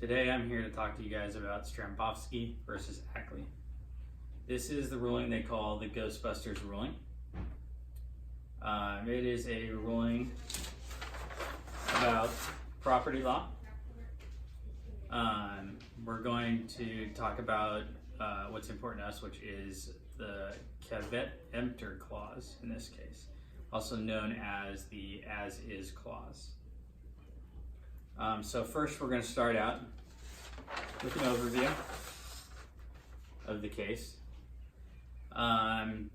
Today I'm here to talk to you guys about Stambovsky versus Ackley. This is the ruling they call the Ghostbusters ruling. It is a ruling about property law. We're going to talk about what's important to us, which is the caveat emptor clause in this case, also known as the as-is clause. So first we're going to start out with an overview of the case.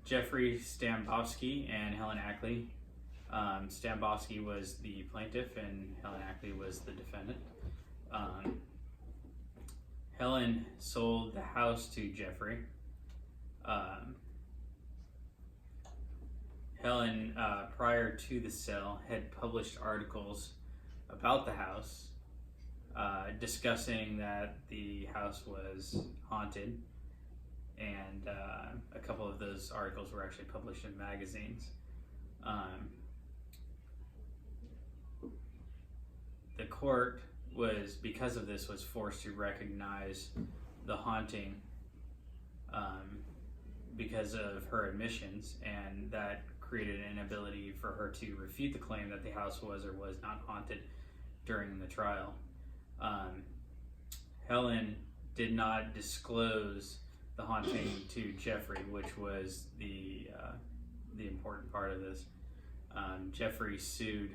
Jeffrey Stambovsky and Helen Ackley. Stambovsky was the plaintiff and Helen Ackley was the defendant. Helen sold the house to Jeffrey. Helen, prior to the sale, had published articles about the house, discussing that the house was haunted, and a couple of those articles were actually published in magazines. The court was, because of this, was forced to recognize the haunting because of her admissions, and that created an inability for her to refute the claim that the house was or was not haunted during the trial. Helen did not disclose the haunting to Jeffrey, which was the important part of this. Jeffrey sued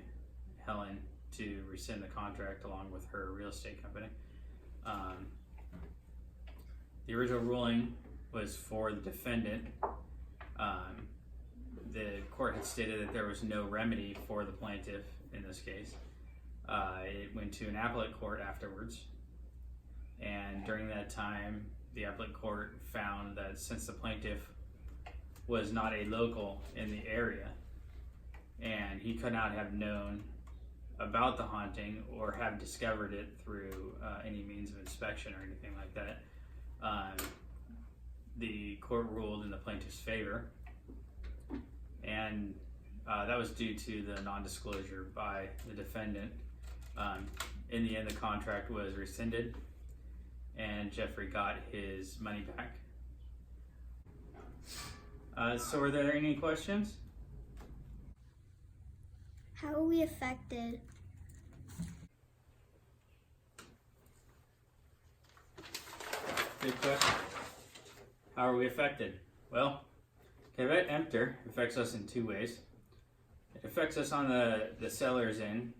Helen to rescind the contract along with her real estate company. The original ruling was for the defendant. The court had stated that there was no remedy for the plaintiff in this case. It went to an appellate court afterwards, and during that time the appellate court found that since the plaintiff was not a local in the area and he could not have known about the haunting or have discovered it through any means of inspection or anything like that, the court ruled in the plaintiff's favor, and that was due to the non-disclosure by the defendant. In the end, the contract was rescinded and Jeffrey got his money back. So are there any questions? How are we affected? Good question. How are we affected? Well, caveat emptor affects us in two ways. It affects us on the seller's end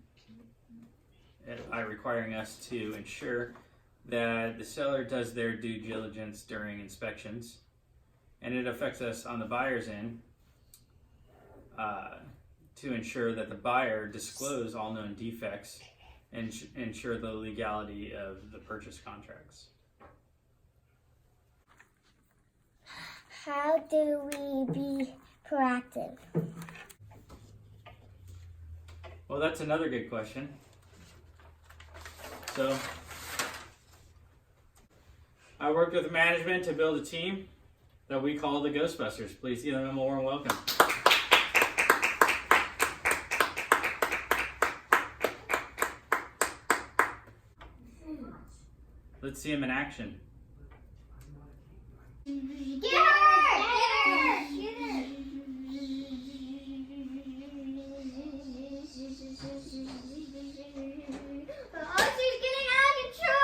by requiring us to ensure that the seller does their due diligence during inspections, and it affects us on the buyer's end to ensure that the buyer disclose all known defects and ensure the legality of the purchase contracts. How do we be proactive? Well, that's another good question. So, I worked with management to build a team that we call the Ghostbusters. Please give them a warm welcome. Let's see them in action. Get her! Get her! Get her! Oh, she's getting out of control!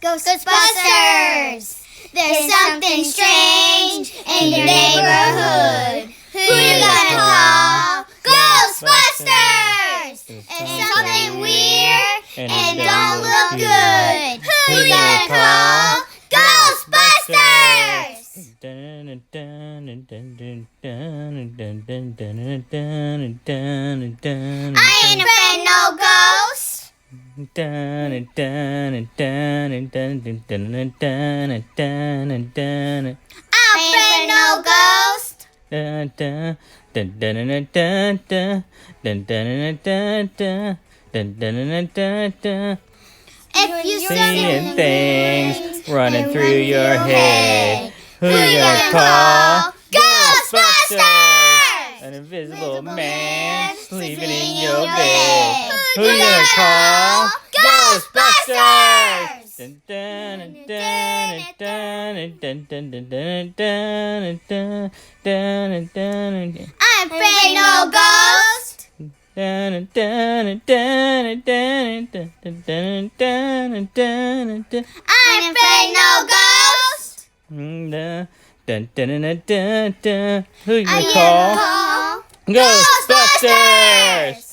Ghostbusters! There's something strange in the neighborhood. Who you gonna call? Ghostbusters! It's something weird and don't look good. Who you gonna call? Ghostbusters! I ain't afraid no ghost. I'm afraid no ghost. If you Seeing things running through your head, who you gonna call? Ghostbusters! An invisible man sleeping in your bed. Who you gonna call? Ghostbusters! I'm afraid no ghost. I'm afraid no ghost. Who you Are gonna you call? gonna call? Ghostbusters!